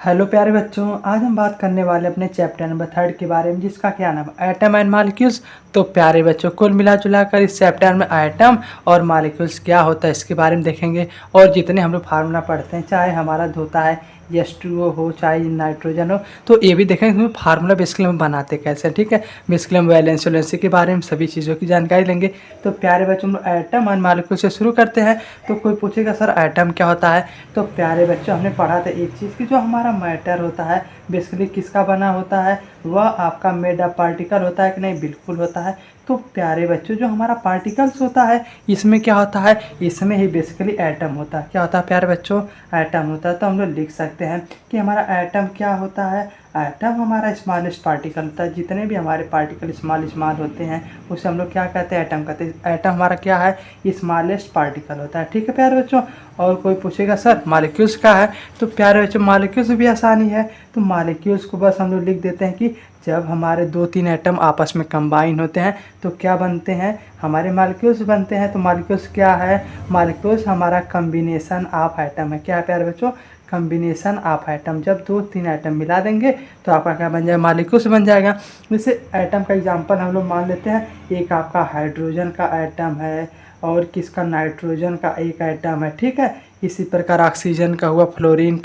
Hello प्यारे बच्चों, आज हम बात करने वाले अपने चैप्टर नंबर 3 के बारे में, जिसका क्या नाम है एटम एंड मॉलिक्यूल्स। तो प्यारे बच्चों, कुल मिला जुला कर इस चैप्टर में एटम और मॉलिक्यूल्स क्या होता है इसके बारे में देखेंगे। और जितने हम लोग फार्मूला पढ़ते हैं, चाहे हमारा होता है H2O हो, चाहे नाइट्रोजन हो, तो ये भी देखेंगे कि फार्मूला बेसिकली हम बनाते कैसे। ठीक है, बेसिकली हम वैलेंसी वैलेंसी के बारे में सभी चीज़ों की जानकारी लेंगे। तो प्यारे बच्चों, हम लोग एटम एंड मॉलिक्यूल से शुरू करते हैं। तो कोई पूछेगा सर एटम क्या होता है, तो प्यारे बच्चों हमने पढ़ा था एक चीज़ की, जो हमारा मैटर होता है बेसिकली किसका बना होता है, वह आपका मेड अप पार्टिकल होता है कि नहीं, बिल्कुल होता है। तो प्यारे बच्चों, जो हमारा पार्टिकल्स होता है इसमें क्या होता है, इसमें ही बेसिकली एटम होता है। क्या होता है प्यारे बच्चों, एटम होता है। तो हम लोग लिख सकते हैं कि हमारा एटम क्या होता है। एटम हमारा स्मॉलेस्ट पार्टिकल होता है। जितने भी हमारे पार्टिकल स्मॉल स्मॉल होते हैं उसे हम लोग क्या कहते हैं, एटम कहते हैं। एटम हमारा क्या है, स्मॉलेस्ट पार्टिकल होता है। ठीक है प्यारे बच्चों। और कोई पूछेगा सर मॉलिक्यूल्स का है, तो प्यारे बच्चों मॉलिक्यूल्स भी आसानी है। तो मॉलिक्यूल्स को बस हम लोग लिख देते हैं कि जब हमारे 2-3 एटम आपस में कंबाइन होते हैं तो क्या बनते हैं, हमारे मॉलिक्यूल्स बनते हैं। तो मॉलिक्यूल्स क्या है, मॉलिक्यूल्स हमारा कम्बिनेशन ऑफ एटम है। क्या है प्यारे बच्चों, कम्बिनेशन ऑफ एटम। जब 2-3 एटम मिला देंगे तो आपका क्या बन जाएगा, मॉलिक्यूल्स बन जाएगा। जैसे एटम का एग्जांपल हम लोग मान लेते हैं, एक आपका हाइड्रोजन का एटम है और किसका, नाइट्रोजन का एक एटम है। ठीक है, इसी प्रकार ऑक्सीजन का हुआ, फ्लोरीन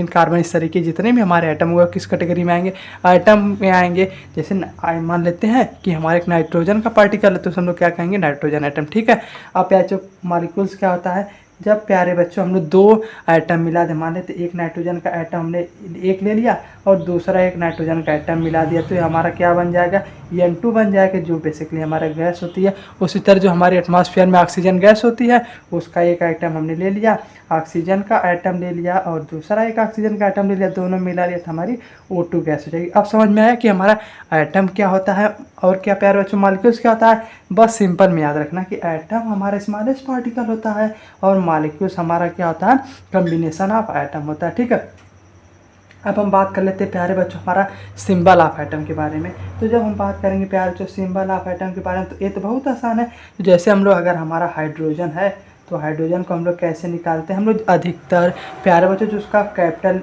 कार्बन, इस तरीके जितने भी हमारे एटम हुआ किस कैटेगरी में आएंगे, एटम में आएंगे। जैसे मान लेते हैं कि हमारे एक नाइट्रोजन का पार्टिकल है, तो हम लोग क्या कहेंगे, नाइट्रोजन एटम। ठीक है। अब प्यारे मॉलिक्यूल्स क्या होता है, जब प्यारे बच्चों हम लोग 2 एटम मिला दे, मान लेते एक नाइट्रोजन का एटम हमने एक ले लिया और दूसरा एक नाइट्रोजन का एटम मिला दिया, तो ये हमारा क्या बन जाएगा, N2 बन जाएगा, जो बेसिकली हमारा गैस होती है। उसी तरह जो हमारे एटमॉस्फेयर में ऑक्सीजन गैस होती है, उसका एक आइटम हमने ले लिया, ऑक्सीजन का एटम ले लिया और दूसरा एक ऑक्सीजन का एटम ले लिया, दोनों मिला लिया तो हमारी O2 गैस हो जाएगी। अब समझ में आया कि हमारा एटम क्या होता है और क्या प्यारे बच्चों मॉलिक्यूल्स क्या होता है। बस सिंपल में याद रखना कि एटम हमारा स्मॉलेस्ट पार्टिकल होता है और मॉलिक्यूल्स हमारा क्या होता है, कम्बिनेशन ऑफ एटम होता है। ठीक है। अब हम बात कर लेते हैं प्यारे बच्चों हमारा सिंबल ऑफ एटम के बारे में। तो जब हम बात करेंगे प्यारे बच्चों सिंबल ऑफ एटम के बारे में, तो ये तो बहुत आसान है। तो जैसे हम लोग, अगर हमारा हाइड्रोजन है तो हाइड्रोजन को हम लोग कैसे निकालते हैं, हम लोग अधिकतर प्यारे बच्चों जो उसका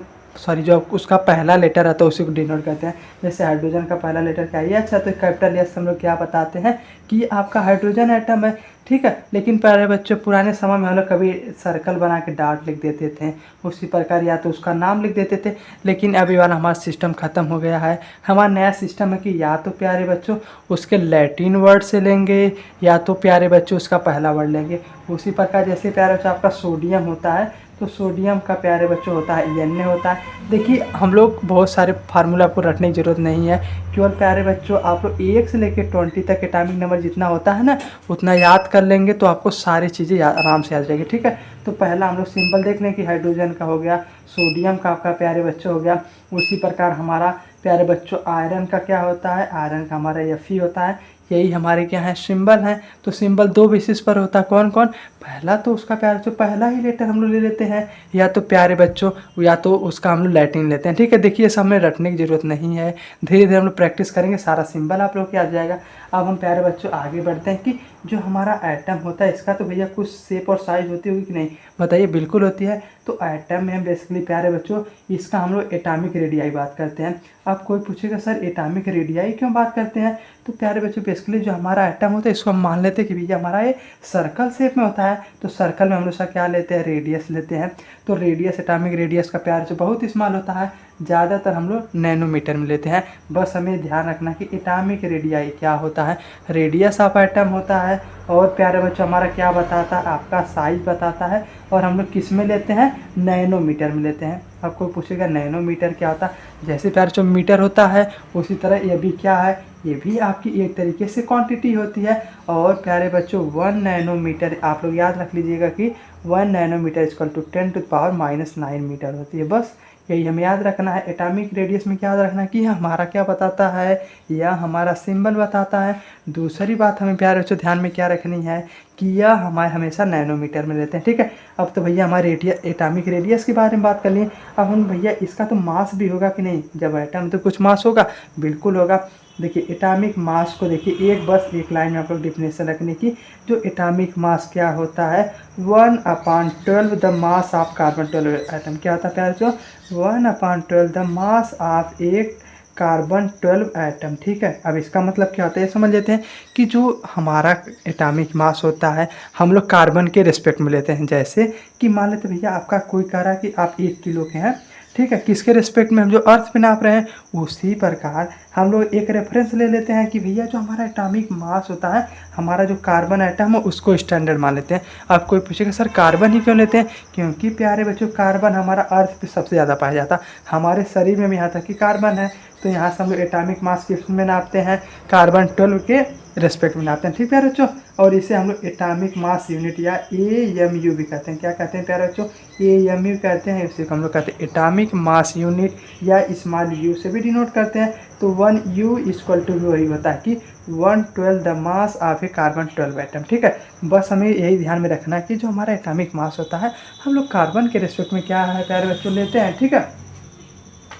जो उसका पहला लेटर आता है उसी को डिनोट करते हैं। जैसे हाइड्रोजन का पहला लेटर क्या है, अच्छा, तो कैपिटल एस हम लोग क्या बताते हैं कि आपका हाइड्रोजन एटम है। ठीक है। लेकिन प्यारे बच्चों पुराने समय में हम लोग कभी सर्कल बना के डॉट लिख देते थे, उसी प्रकार या तो उसका नाम लिख देते थे। लेकिन अभी वाला हमारा सिस्टम ख़त्म हो गया है। हमारा नया सिस्टम है कि या तो प्यारे बच्चों उसके लैटिन वर्ड से लेंगे या तो प्यारे बच्चों उसका पहला वर्ड लेंगे। उसी प्रकार जैसे प्यारे बच्चों आपका सोडियम होता है, तो सोडियम का प्यारे बच्चों होता है Na होता है। देखिए हम लोग बहुत सारे फार्मूला आपको रटने की ज़रूरत नहीं है, केवल प्यारे बच्चों आप लोग 1 से लेकर 20 तक एटॉमिक नंबर जितना होता है ना, उतना याद कर लेंगे तो आपको सारी चीज़ें आराम से याद जाएगी। ठीक है। तो पहला हम लोग सिंबल देख लें कि हाइड्रोजन का हो गया, सोडियम का आपका प्यारे बच्चों हो गया। उसी प्रकार हमारा प्यारे बच्चों आयरन का क्या होता है, आयरन का हमारा Fe होता है। यही हमारे क्या है, सिंबल हैं। तो सिंबल 2 बेसिस पर होता है, कौन कौन, पहला तो उसका प्यारे बच्चों पहला ही लेटर हम लोग ले लेते हैं, या तो प्यारे बच्चों या तो उसका हम लोग लैटिन लेते हैं। ठीक है। देखिए सब में रटने की ज़रूरत नहीं है, धीरे धीरे हम लोग प्रैक्टिस करेंगे, सारा सिंबल आप लोग को याद जाएगा। अब हम प्यारे बच्चों आगे बढ़ते हैं कि जो हमारा एटम होता है इसका तो भैया कुछ शेप और साइज होती होगी कि नहीं, बताइए, बिल्कुल होती है। तो एटम में हम बेसिकली प्यारे बच्चों इसका हम लोग एटॉमिक रेडियाई बात करते हैं। अब कोई पूछेगा सर एटॉमिक रेडियाई क्यों बात करते हैं, तो प्यारे बच्चों बेसिकली जो हमारा एटम होता है इसको हम मान लेते हैं कि भैया हमारा ये सर्कल शेप में होता है। तो सर्कल में हम लोग क्या लेते हैं, रेडियस लेते हैं। तो रेडियस, एटॉमिक रेडियस का प्यारे से बहुत इस्तेमाल होता है, ज़्यादातर हम लोग नैनोमीटर में लेते हैं। बस हमें ध्यान रखना कि एटॉमिक रेडियाई क्या होता है, रेडियस ऑफ एटम होता है। और प्यारे बच्चों हमारा क्या बताता है, आपका साइज बताता है। और हम लोग किस में लेते हैं, नैनोमीटर में लेते हैं। अब कोई पूछेगा नैनोमीटर क्या होता है, जैसे प्यारे बच्चों मीटर होता है उसी तरह ये भी क्या है, ये भी आपकी एक तरीके से क्वांटिटी होती है। और प्यारे बच्चों 1 नैनोमीटर आप लोग याद रख लीजिएगा कि 1 नैनोमीटर इक्वल टू 10⁻⁹ मीटर होती है। बस यही हमें याद रखना है। एटॉमिक रेडियस में क्या याद रखना है कि हमारा क्या बताता है, या हमारा सिंबल बताता है। दूसरी बात हमें प्यारे बच्चों ध्यान में क्या रखनी है कि यह हमारे हमेशा नैनोमीटर में रहते हैं। ठीक है, अब तो भैया हमारे एटॉमिक रेडियस के बारे में बात कर लिए। अब हम भैया इसका तो मास भी होगा कि नहीं, जब एटम तो कुछ मास होगा, बिल्कुल होगा। देखिए एटॉमिक मास को देखिए बस एक लाइन में आप लोग डिफिनेशन रखने की, जो एटॉमिक मास क्या होता है 1/12 the mass of carbon 12 atom. क्या होता है प्यारे बच्चों, 1/12 द मास ऑफ एक कार्बन 12 एटम। ठीक है, अब इसका मतलब क्या होता है ये समझ लेते हैं कि जो हमारा एटॉमिक मास होता है हम लोग कार्बन के रिस्पेक्ट में लेते हैं। जैसे कि मान लेते भैया आपका कोई कह रहा है कि आप 1 किलो के हैं, ठीक है, किसके रिस्पेक्ट में, हम जो अर्थ पे नाप रहे हैं, उसी प्रकार हम लोग एक रेफरेंस ले लेते हैं कि भैया जो हमारा एटॉमिक मास होता है, हमारा जो कार्बन एटम है उसको स्टैंडर्ड मान लेते हैं। अब कोई पूछेगा सर कार्बन ही क्यों लेते हैं, क्योंकि प्यारे बच्चों कार्बन हमारा अर्थ पे सबसे ज़्यादा पाया जाता है, हमारे शरीर में भी यहाँ तक कि कार्बन है, तो यहाँ से हम लोग एटॉमिक मास किस में नापते हैं, कार्बन 12 के रेस्पेक्ट में नापते हैं। ठीक प्यारे बच्चों, और इसे हम लोग एटॉमिक मास यूनिट या AMU भी कहते हैं। क्या कहते हैं प्यारे बच्चों, AMU कहते हैं, इसे हम लोग कहते हैं एटॉमिक मास यूनिट या स्मॉल u से भी डिनोट करते हैं। तो 1U = वही होता है कि 1/12 the mass of A carbon 12 atom. ठीक है, बस हमें यही ध्यान में रखना है कि जो हमारा एटॉमिक मास होता है हम लोग कार्बन के रेस्पेक्ट में क्या है प्यारे बच्चों लेते हैं। ठीक है,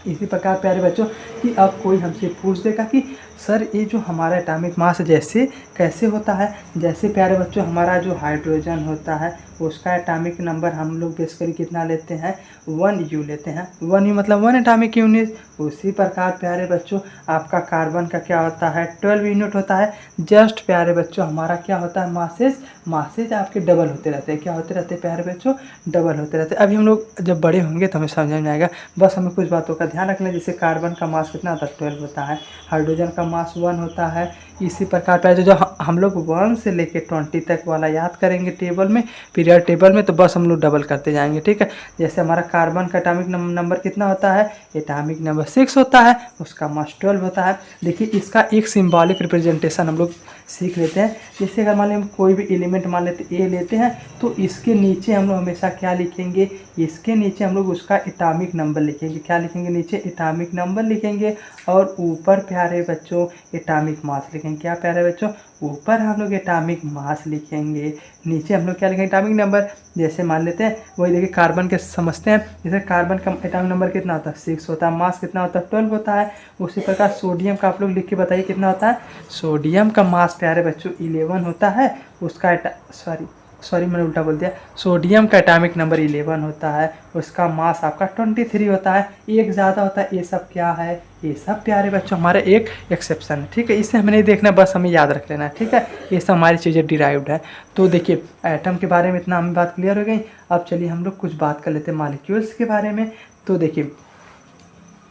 इसी प्रकार प्यारे बच्चों कि अब कोई हमसे पूछ देगा कि सर ये जो हमारा एटॉमिक मास जैसे कैसे होता है, जैसे प्यारे बच्चों हमारा जो हाइड्रोजन होता है उसका एटॉमिक नंबर हम लोग बेसिकली कितना लेते हैं, 1U लेते हैं। 1U मतलब 1 एटॉमिक यूनिट। उसी प्रकार प्यारे बच्चों आपका कार्बन का क्या होता है 12 यूनिट होता है। जस्ट प्यारे बच्चों हमारा क्या होता है मासेज आपके डबल होते रहते हैं। क्या होते रहते हैं प्यारे बच्चों, डबल होते रहते हैं। अभी हम लोग जब बड़े होंगे तो हमें समझ में आएगा, बस हमें कुछ बातों का ध्यान रखना है। जैसे कार्बन का मास कितना होता है 12 होता है, हाइड्रोजन का मास 1 होता है। इसी प्रकार प्यारे जो हम लोग 1 से लेके 20 तक वाला याद करेंगे टेबल में, पीरियड टेबल में, तो बस हम लोग डबल करते जाएंगे। ठीक है, जैसे हमारा कार्बन का एटॉमिक नंबर कितना होता है, एटॉमिक नंबर 6 होता है, उसका मास 12 होता है। देखिए इसका एक सिंबॉलिक रिप्रेजेंटेशन हम लोग सीख लेते हैं। जैसे अगर मान लें कोई भी एलिमेंट मान लेते ए लेते हैं, तो इसके नीचे हम लोग हमेशा क्या लिखेंगे, इसके नीचे हम लोग उसका एटॉमिक नंबर लिखेंगे। क्या लिखेंगे, नीचे एटॉमिक नंबर लिखेंगे, और ऊपर प्यारे बच्चों एटॉमिक मास लिखेंगे। क्या प्यारे बच्चों, ऊपर हम लोग एटॉमिक मास लिखेंगे, नीचे हम लोग क्या लिखेंगे, एटॉमिक नंबर। जैसे मान लेते हैं वही देखिए कार्बन के समझते हैं, जैसे कार्बन का एटॉमिक नंबर कितना होता है 6 होता है, मास कितना होता है 12 होता है। उसी प्रकार सोडियम का आप लोग लिख के बताइए कितना होता है, सोडियम का मास प्यारे बच्चों 11 होता है, उसका सॉरी मैंने उल्टा बोल दिया, सोडियम का एटॉमिक नंबर 11 होता है, उसका मास आपका 23 होता है, एक ज़्यादा होता है। ये सब क्या है, ये सब प्यारे बच्चों हमारे एक एक्सेप्शन है। ठीक है, इसे हमें नहीं देखना, बस हमें याद रख लेना है। ठीक है, ये सब हमारी चीज़ें डिराइव्ड है। तो देखिए एटम के बारे में इतना हमें बात क्लियर हो गई। अब चलिए हम लोग कुछ बात कर लेते हैं मॉलिक्यूल्स के बारे में। तो देखिए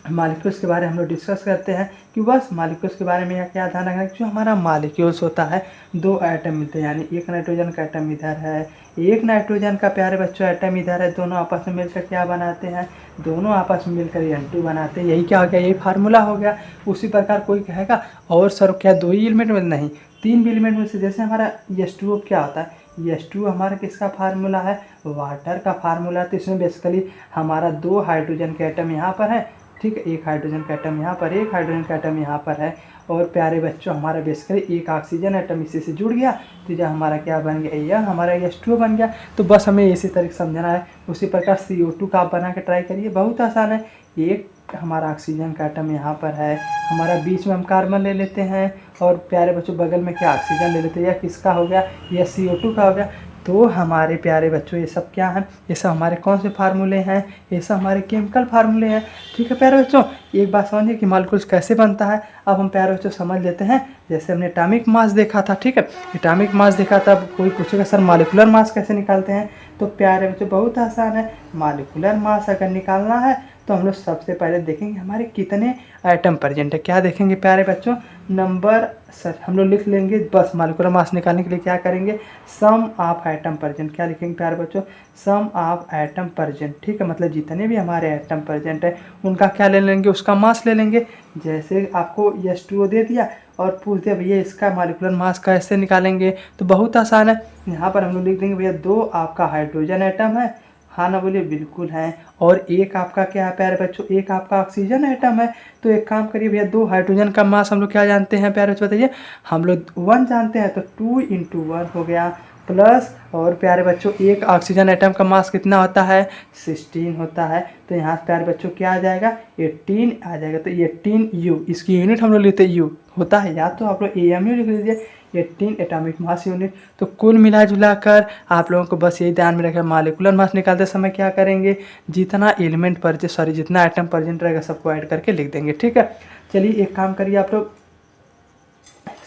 मॉलिक्यूल्स के बारे में हम लोग डिस्कस करते हैं कि बस मॉलिक्यूल्स के बारे में यहाँ क्या ध्यान रखना है, जो हमारा मॉलिक्यूल्स होता है 2 एटम मिलते हैं, यानी एक नाइट्रोजन का एटम इधर है, एक नाइट्रोजन का प्यारे बच्चों एटम इधर है, दोनों आपस में मिलकर क्या बनाते हैं, दोनों आपस में मिलकर N2 बनाते हैं। यही क्या हो गया, यही फार्मूला हो गया। उसी प्रकार कोई कहेगा और सर क्या 2 ही एलिमेंट में, नहीं 3 भी एलिमेंट में से। जैसे हमारा H2O क्या होता है, H2O हमारा किसका फार्मूला है, वाटर का फार्मूला। तो इसमें बेसिकली हमारा 2 हाइड्रोजन के एटम यहाँ पर है, ठीक है, एक हाइड्रोजन का एटम यहाँ पर, एक हाइड्रोजन का एटम यहाँ पर है, और प्यारे बच्चों हमारा बेसिकली एक ऑक्सीजन एटम इसी से जुड़ गया, तो यह हमारा क्या बन गया, यह हमारा H2O बन गया। तो बस हमें इसी तरह समझना है। उसी प्रकार CO2 का आप बना के ट्राई करिए, बहुत आसान है। एक हमारा ऑक्सीजन का एटम यहाँ पर है, हमारा बीच में हम कार्बन ले लेते हैं, और प्यारे बच्चों बगल में क्या ऑक्सीजन ले लेते हैं, यह किसका हो गया, यह CO2 का हो गया। तो हमारे प्यारे बच्चों ये सब क्या है, ये सब हमारे कौन से फार्मूले हैं, ये सब हमारे केमिकल फार्मूले हैं। ठीक है प्यारे बच्चों, एक बात समझिए कि मॉलिक्यूल्स कैसे बनता है। अब हम प्यारे बच्चों समझ लेते हैं। जैसे हमने एटॉमिक मास देखा था, ठीक है, एटॉमिक मास देखा था। अब कोई पूछेगा सर मॉलिक्यूलर मास कैसे निकालते हैं, तो प्यारे बच्चों बहुत आसान है। मॉलिक्यूलर मास अगर निकालना है तो हम लोग सबसे पहले देखेंगे हमारे कितने एटम प्रेजेंट है। क्या देखेंगे प्यारे बच्चों, नंबर सर हम लोग लिख लेंगे। बस मॉलिक्यूलर मास निकालने के लिए क्या करेंगे, सम ऑफ एटम प्रेजेंट। क्या लिखेंगे प्यारे बच्चों, सम ऑफ एटम प्रेजेंट। ठीक है, मतलब जितने भी हमारे एटम प्रेजेंट है उनका क्या ले लेंगे, उसका मास ले लेंगे। जैसे आपको H2O दे दिया और पूछ दिया भैया इसका मॉलिक्यूलर मास कैसे निकालेंगे, तो बहुत आसान है। यहाँ पर हम लोग लिख देंगे भैया 2 आपका हाइड्रोजन एटम है, हाँ ना बोलिए, बिल्कुल है, और एक आपका क्या है प्यारे बच्चों, एक आपका ऑक्सीजन एटम है। तो एक काम करिए भैया 2 हाइड्रोजन का मास हम लोग क्या जानते हैं प्यारे बच्चों बताइए, हम लोग 1 जानते हैं, तो 2 × 1 हो गया। प्लस और प्यारे बच्चों एक ऑक्सीजन एटम का मास कितना होता है 16 होता है। तो यहाँ प्यारे बच्चों क्या आ जाएगा 18 आ जाएगा। तो 18 U, इसकी यूनिट हम लोग लेते हैं U होता है, या तो आप लोग AMU लिख लीजिए 18 एटॉमिक मास यूनिट। तो कुल मिला जुला कर आप लोगों को बस यही ध्यान में रखें, मालिकुलर मास निकालते समय क्या करेंगे, जितना एलिमेंट पर जितना एटम प्रेजेंट रहेगा सबको ऐड करके लिख देंगे। ठीक है, चलिए एक काम करिए आप लोग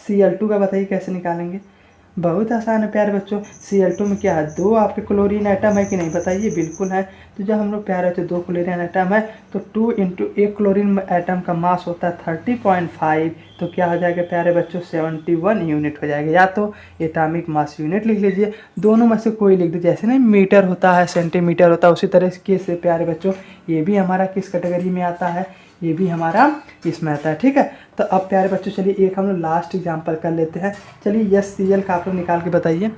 Cl2 का बताइए कैसे निकालेंगे। बहुत आसान है प्यारे बच्चों। Cl2 में क्या है, दो आपके क्लोरीन एटम है कि नहीं बताइए, बिल्कुल है। तो जब हम लोग प्यारे बच्चों दो क्लोरीन एटम है तो 2 इंटू एक क्लोरीन एटम का मास होता है 30.5, तो क्या हो जाएगा प्यारे बच्चों 71 यूनिट हो जाएगा। या तो एटॉमिक मास यूनिट लिख लीजिए, दोनों में से कोई लिख दीजिए। जैसे नहीं मीटर होता है, सेंटीमीटर होता है, उसी तरह से प्यारे बच्चों ये भी हमारा किस कैटेगरी में आता है, ये भी हमारा इसमें आता है। ठीक है, तो अब प्यारे बच्चों चलिए एक हम लोग लास्ट एग्जांपल कर लेते हैं। चलिए HCl का आप लोग निकाल के बताइए।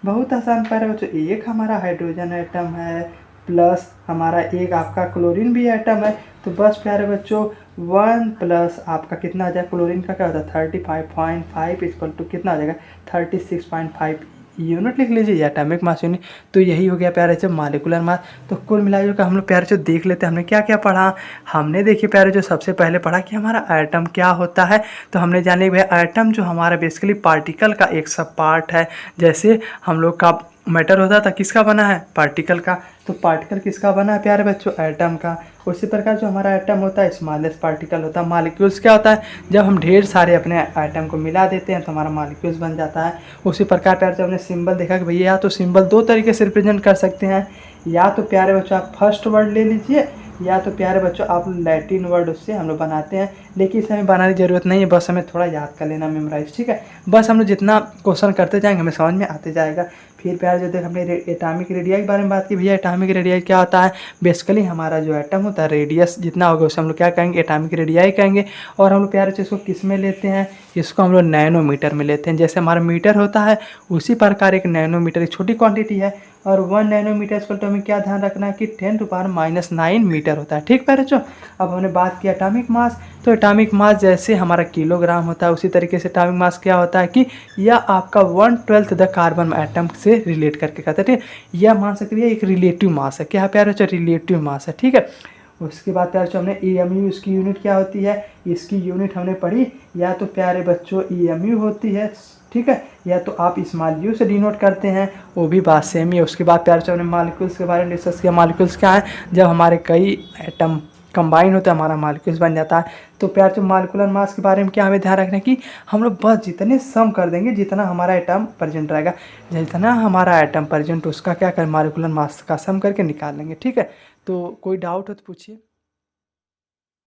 बहुत आसान प्यारे बच्चों, एक हमारा हाइड्रोजन एटम है प्लस हमारा एक आपका क्लोरीन भी एटम है। तो बस प्यारे बच्चों 1 प्लस आपका कितना आ जाएगा, क्लोरीन का क्या होता है 35.5 इक्वल टू कितना आ जाएगा 36.5 यूनिट लिख लीजिए, एटॉमिक मास यूनिट। तो यही हो गया प्यारे जो मालिकुलर मास। तो कुल मिलाकर का हम लोग प्यारे जो देख लेते हैं हमने क्या क्या पढ़ा। हमने देखिए प्यारे जो सबसे पहले पढ़ा कि हमारा एटम क्या होता है। तो हमने जाने भाई एटम जो हमारा बेसिकली पार्टिकल का एक सब पार्ट है। जैसे हम लोग का मैटर होता था किसका बना है, पार्टिकल का। तो पार्टिकल किसका बना है प्यारे बच्चों, एटम का। उसी प्रकार जो हमारा एटम होता है स्मॉलेस्ट पार्टिकल होता है। मॉलिक्यूल्स क्या होता है, जब हम ढेर सारे अपने एटम को मिला देते हैं तो हमारा मॉलिक्यूल्स बन जाता है। उसी प्रकार प्यारे जब हमने सिंबल देखा कि भैया या तो सिंबल दो तरीके से रिप्रेजेंट कर सकते हैं, या तो प्यारे बच्चों आप फर्स्ट वर्ड ले लीजिए, या तो प्यारे बच्चों आप लैटिन वर्ड उससे हम लोग बनाते हैं। लेकिन इसे हमें बनाने की ज़रूरत नहीं है, बस हमें थोड़ा याद कर लेना, मेमोराइज। ठीक है, बस हम लोग जितना क्वेश्चन करते जाएंगे हमें समझ में आते जाएगा। फिर प्यारे जो देख हमने एटॉमिक रेडियस के बारे में बात की। भैया एटॉमिक रेडियस क्या होता है, बेसिकली हमारा जो एटम होता है रेडियस जितना होगा उसे हम लोग क्या कहेंगे, एटॉमिक रेडियस कहेंगे। और हम लोग प्यारे इसको किस में लेते हैं, इसको हम लोग नैनोमीटर में लेते हैं। जैसे हमारा मीटर होता है उसी प्रकार एक नैनोमीटर एक छोटी क्वांटिटी है, और 1 नैनोमीटर इसको तो हमें क्या ध्यान रखना है कि 10⁻⁹ मीटर होता है। ठीक प्यारे बच्चों, अब हमने बात की एटॉमिक मास। तो एटॉमिक मास जैसे हमारा किलोग्राम होता है उसी तरीके से एटॉमिक मास क्या होता है कि यह आपका 1/12 द कार्बन एटम से रिलेट करके कहते हैं। ठीक है, यह मान सकते हैं एक रिलेटिव मास है। क्या है प्यारे बच्चों, रिलेटिव मास है। ठीक है, उसके बाद प्यारे बच्चों हमने EMU, इसकी यूनिट क्या होती है, इसकी यूनिट हमने पढ़ी। या तो प्यारे बच्चों EMU होती है, ठीक है, या तो आप स्मॉल u से डिनोट करते हैं, वो भी बात सेम ही है। उसके बाद प्यारे बच्चों हमने मॉलिक्यूल्स के बारे में डिस्कस किया। मॉलिक्यूल्स क्या है, जब हमारे कई एटम कंबाइन होते हैं हमारा मॉलिक्यूल्स बन जाता है। तो प्यारे बच्चों मॉलिक्यूलर मास के बारे में क्या हमें ध्यान रखना है कि हम लोग बस जितने सम कर देंगे जितना हमारा एटम प्रेजेंट रहेगा, जितना हमारा एटम प्रेजेंट उसका क्या करें मॉलिक्यूलर मास का सम करके निकाल लेंगे। ठीक है, तो कोई डाउट हो तो पूछिए।